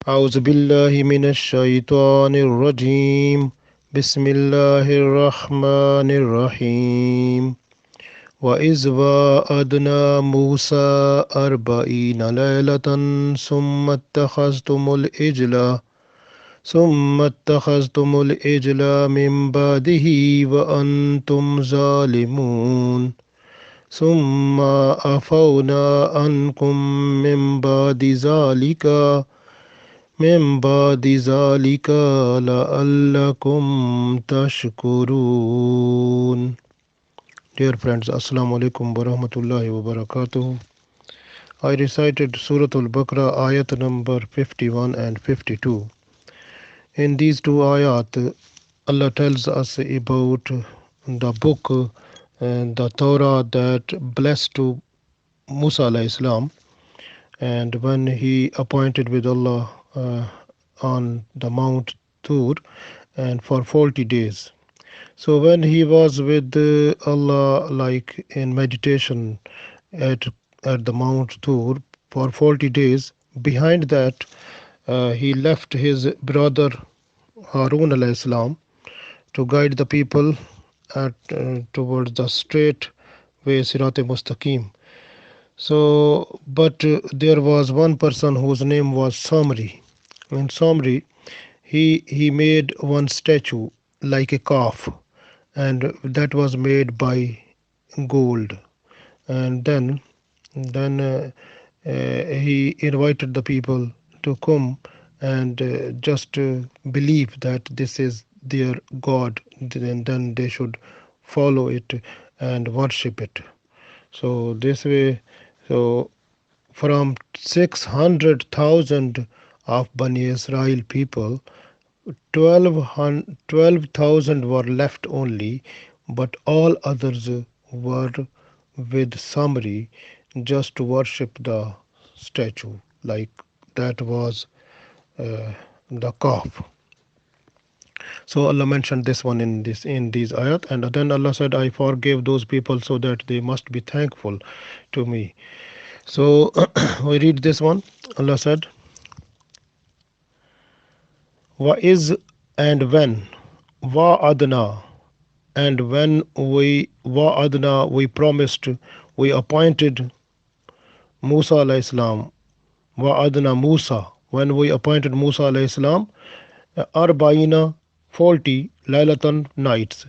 أعوذ بالله من الشيطان الرجيم بسم الله الرحمن الرحيم وإذ وعدنا موسى 40 ليلة ثم اتخذتم العجل من بعده وأنتم ظالمون ثم عفونا عنكم من بعد ذلك لعلكم تشكرون. Dear friends, Assalamu alaikum wa rahmatullahi wa barakatuh. I recited Surah Baqarah Ayat number 51 and 52. In these two ayat, Allah tells us about the book and the Torah that blessed to Musa alayhi salam, and when he appointed with Allah on the Mount Tur and for 40 days. So when he was with Allah, like in meditation at the Mount Tur for 40 days, behind that he left his brother Harun alayhi salam to guide the people towards the straight way, Sirat Mustaqim. So, but there was one person whose name was Samri. In Samri, he made one statue like a calf, and that was made by gold. And then he invited the people to come and just believe that this is their god, then they should follow it and worship it. So this way, so from 600,000 of Bani Israel people, 12,000 were left only, but all others were with summary just to worship the statue, like that was the calf. So Allah mentioned this one in these ayat, and then Allah said, I forgave those people so that they must be thankful to me. So we read this one. Allah said, Wa is and when, wa adna, and when wa adna we promised, we appointed Musa alayhi salam, wa adna Musa, when we appointed Musa alayhi salam, arba'ina 40 laylatan nights.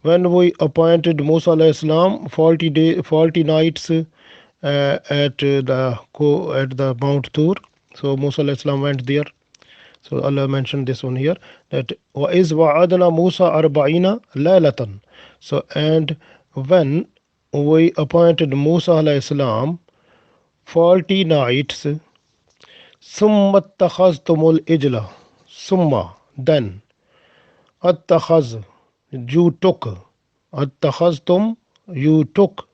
When we appointed Musa alayhi salam 40 nights at the Mount Tur. So Musa alayhi salam went there. So Allah mentioned this one here, that wa is wa'adna Musa arba'ina laylatan. So and when we appointed Musa alayhi salam 40 nights, summa takhaztumul ijla, summa, then, attakhaz, you took, attakhaztum, you took,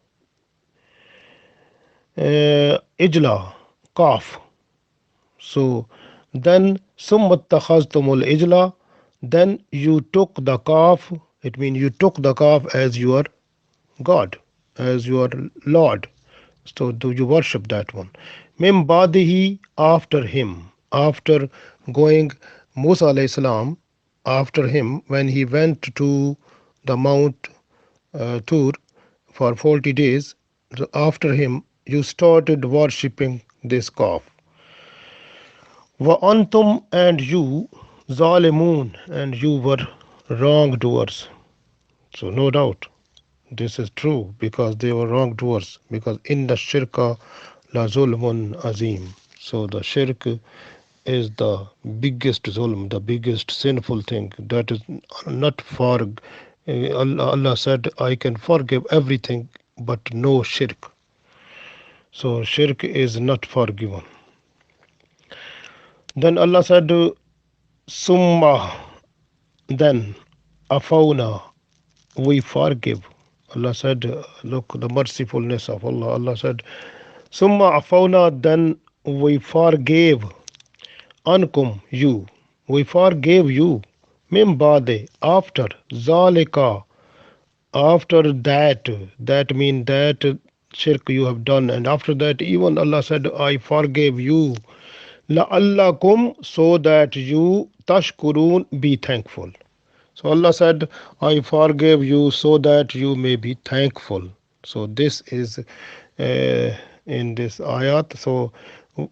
ijla, calf. So then summa takhaztumul ijla, then you took the calf. It means you took the calf as your God, as your Lord. So do you worship that one? Mim badihi, after him, after going Musa alayhi salam, after him, when he went to the Mount Tur for 40 days, so after him you started worshipping this calf. Wa antum, and you, zalimun, and you were wrongdoers. So no doubt this is true, because they were wrongdoers, because in the shirka la zulmun azim. So the shirk is the biggest zulm, the biggest sinful thing that is not for. Allah said, I can forgive everything but no shirk. So shirk is not forgiven. Then Allah said, Summa, then, Afauna, we forgive. Allah said, look, the mercifulness of Allah. Allah said, Summa Afauna, then we forgave. Ankum, you. We forgave you. Mim bade, after. Zalika, after that. That means that shirk you have done. And after that, even Allah said, I forgave you. la'allakum, so that you tashkurun, be thankful. So Allah said, I forgave you so that you may be thankful. So this is in this ayat. So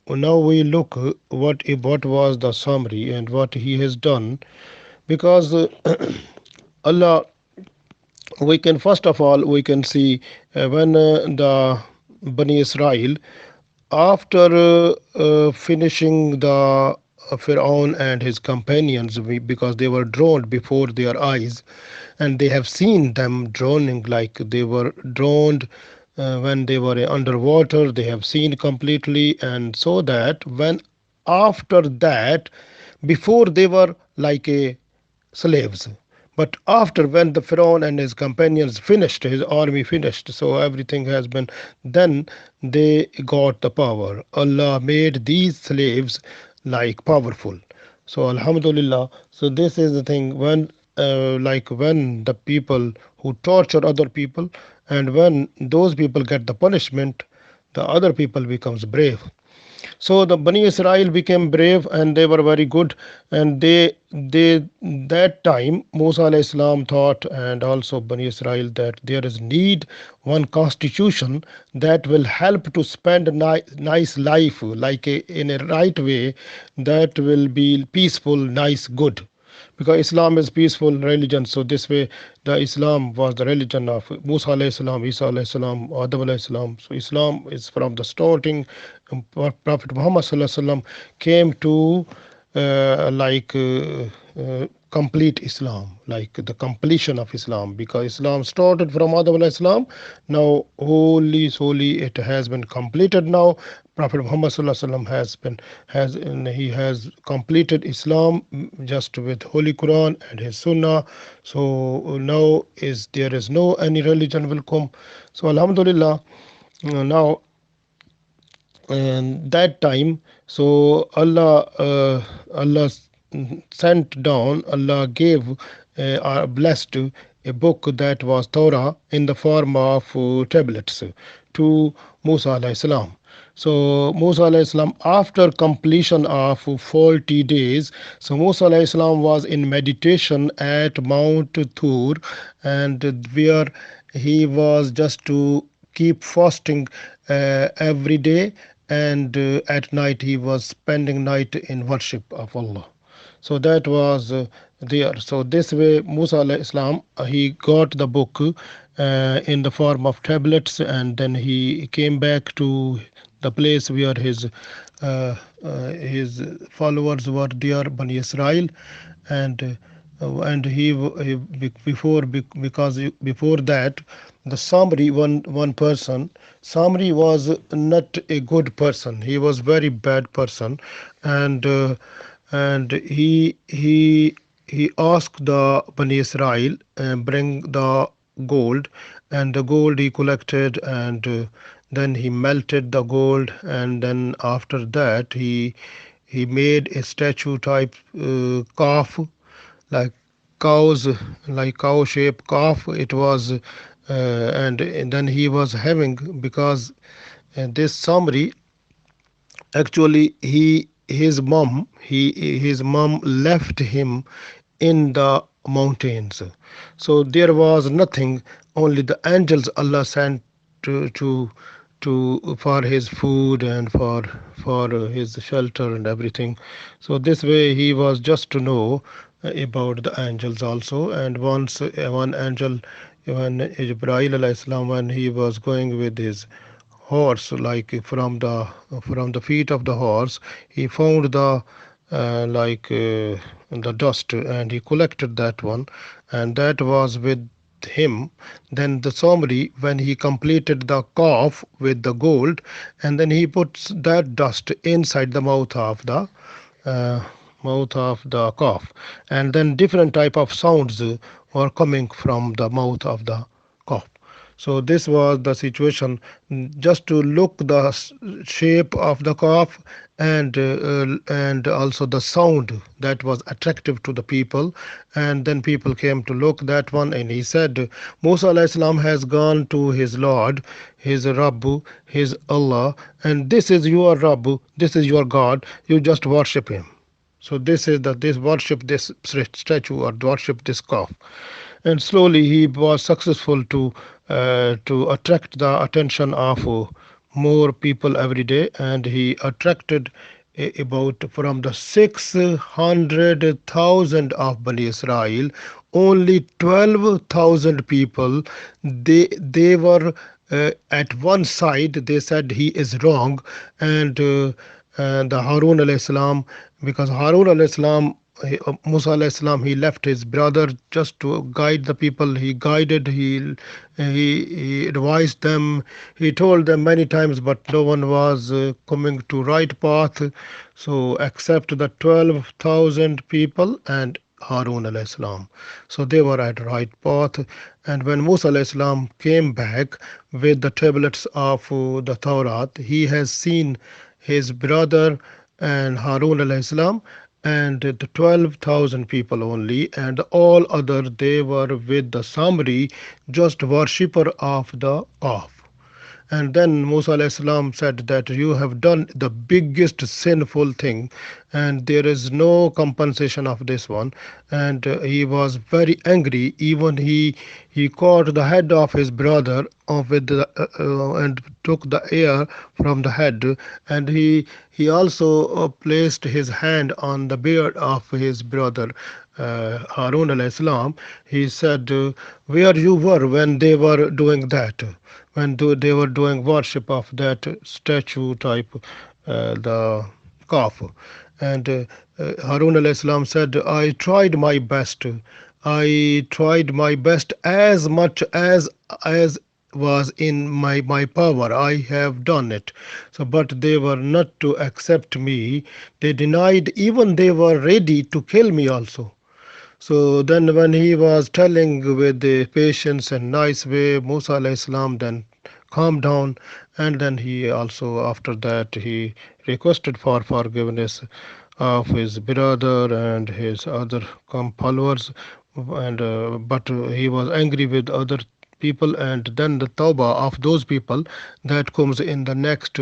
now we look what was the summary and what he has done, because Allah, we can first of all we can see when the Bani Israel, after finishing the Pharaoh and his companions, because they were drowned before their eyes, and they have seen them drowning, like they were drowned when they were underwater, they have seen completely, and so that when after that, before they were like a slaves, but after, when the Pharaoh and his companions finished, his army finished, so everything has been, then they got the power. Allah made these slaves like powerful. So Alhamdulillah. So this is the thing, when like when the people who torture other people, and when those people get the punishment, the other people becomes brave. So the Bani Israel became brave, and they were very good, and they that time Musa alayhi salam thought, and also Bani Israel, that there is need one constitution that will help to spend a nice life, like in a right way, that will be peaceful, nice, good, because Islam is peaceful religion. So this way, the Islam was the religion of Musa alayhi salam, Isa alayhi salam, Adam alayhi salam. So Islam is from the starting. Prophet Muhammad sallallahu alaihi wasallam came to complete Islam, like the completion of Islam, because Islam started from Adam alayhi salam. Now wholly solely it has been completed now. Prophet Muhammad sallallahu alaihi wasallam he has completed Islam, just with Holy Quran and his Sunnah. So now is there is no any religion will come. So Alhamdulillah, now and that time, so Allah sent down, Allah gave or blessed a book, that was Torah, in the form of tablets to Musa alayhi salam. So Musa alayhi salam, after completion of 40 days, so Musa alayhi salam was in meditation at Mount Tur, and where he was just to keep fasting every day, and at night he was spending night in worship of Allah. So that was there. So this way Musa alayhi salam, he got the book in the form of tablets, and then he came back to the place where his followers were there, Bani Israel, and before, because before that, the Samri, one person, Samri was not a good person. He was very bad person, and he asked the Bani Israel bring the gold, and the gold he collected, and then he melted the gold, and then after that he made a statue type calf, like cows, like cow shaped calf it was, and then he was having, because this summary, actually his mom left him in the mountains. So there was nothing, only the angels Allah sent to for his food and for his shelter and everything. So this way he was just to know about the angels also. And once one angel, when Ibrahim alayhi salam, when he was going with his horse, like from the feet of the horse, he found the dust, and he collected that one, and that was with him. Then the summary, when he completed the calf with the gold, and then he puts that dust inside the uh, mouth of the calf, and then different type of sounds were coming from the mouth of the calf. So this was the situation. Just to look the shape of the calf, and also the sound that was attractive to the people, and then people came to look that one, and he said, Musa alayhi salam has gone to his Lord, his Rabbu, his Allah, and this is your Rabbu, this is your God, you just worship him. So this is the this worship this statue, or worship this calf. And slowly he was successful to attract the attention of more people every day, and he attracted about from the 600,000 of Bani Israel, only 12,000 people, they were at one side. They said he is wrong, and the Harun alayhi salam, because Harun alayhi salam, Musa alayhi salam, he left his brother just to guide the people. He guided, he advised them, he told them many times, but no one was coming to right path. So except the 12,000 people and Harun alayhi salam. So they were at right path. And when Musa alayhi salam came back with the tablets of the Torah, he has seen his brother and Harun alayhi salam, and the 12,000 people only, and all other they were with the Samri, just worshipper of the calf. And then Musa alayhi salam said that you have done the biggest sinful thing, and there is no compensation of this one. And he was very angry. Even he caught the head of his brother with and took the hair from the head, and he also placed his hand on the beard of his brother Harun alayhi salam. He said, "Where you were when they were doing that?" When they were doing worship of that statue type, the calf. And Harun alayhi salam said, I tried my best. I tried my best as much as was in my power. I have done it. So, but they were not to accept me. They denied, even they were ready to kill me also. So then when he was telling with the patience and nice way, Musa alayhi salam then calmed down, and then he also after that he requested for forgiveness of his brother and his other followers, and but he was angry with other people, and then the tawbah of those people that comes in the next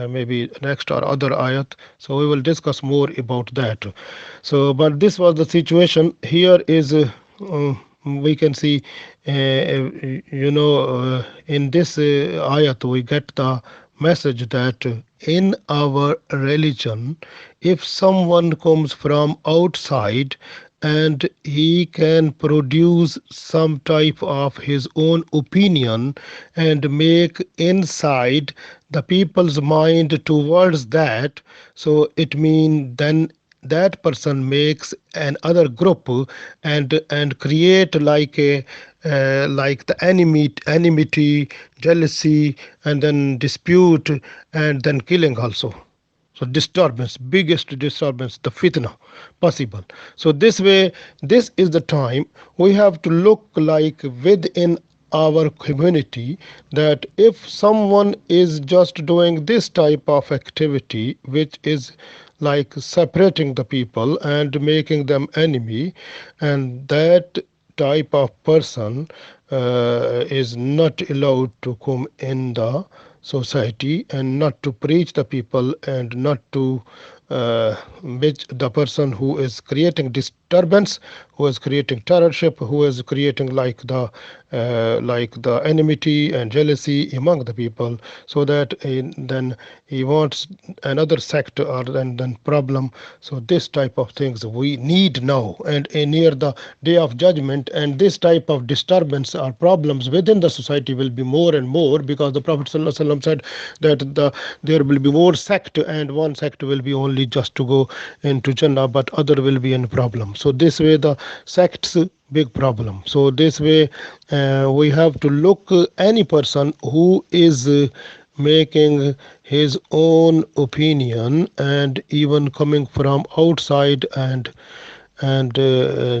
maybe next or other ayat. So we will discuss more about that. So but this was the situation. Here is we can see in this ayat we get the message that in our religion, if someone comes from outside and he can produce some type of his own opinion and make inside the people's mind towards that, so it means then that person makes another group and create like the enmity, jealousy, and then dispute, and then killing also. So disturbance, biggest disturbance, the fitna possible. So this way, this is the time we have to look like within our community, that if someone is just doing this type of activity which is like separating the people and making them enemy, and that type of person is not allowed to come in the society, and not to preach the people, and not to which the person who is creating disturbance, who is creating terrorship, who is creating like the enmity and jealousy among the people, so that then he wants another sect or then problem. So this type of things we need now, and near the day of judgment, and this type of disturbance or problems within the society will be more and more, because the Prophet ﷺ said that there will be more sect, and one sect will be only just to go into Jannah, but other will be in problem. So this way the sects big problem. So this way we have to look any person who is making his own opinion, and even coming from outside, and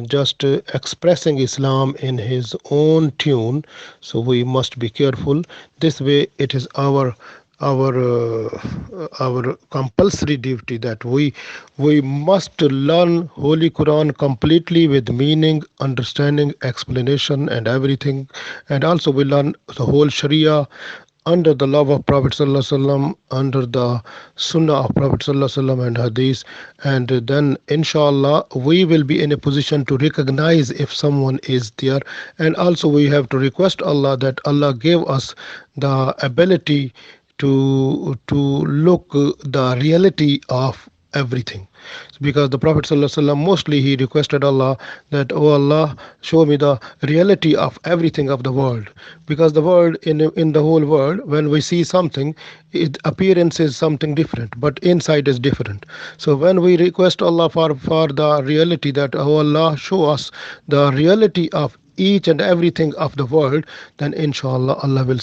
just expressing Islam in his own tune. So we must be careful. This way, it is our compulsory duty that we must learn Holy Quran completely with meaning, understanding, explanation, and everything. And also, we learn the whole Sharia under the love of Prophet ﷺ, under the Sunnah of Prophet ﷺ and Hadith, and then inshallah we will be in a position to recognize if someone is there, and also we have to request Allah that Allah gave us the ability to look the reality of everything, because the Prophet ﷺ mostly he requested Allah that, oh Allah, show me the reality of everything of the world, because the world in the whole world, when we see something, it appearance is something different but inside is different. So when we request Allah for the reality, that, oh Allah, show us the reality of each and everything of the world, then inshallah Allah will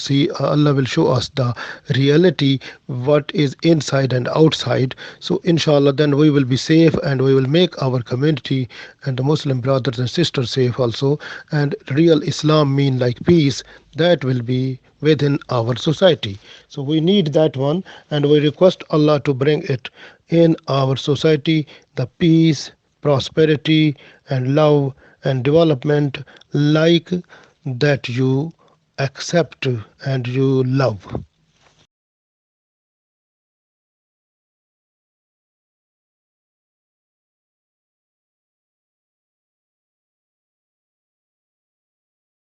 show us the reality, what is inside and outside. So inshallah then we will be safe, and we will make our community and the Muslim brothers and sisters safe also. And real Islam mean like peace, that will be within our society. So we need that one, and we request Allah to bring it in our society, the peace, prosperity, and love and development, like that you accept and you love.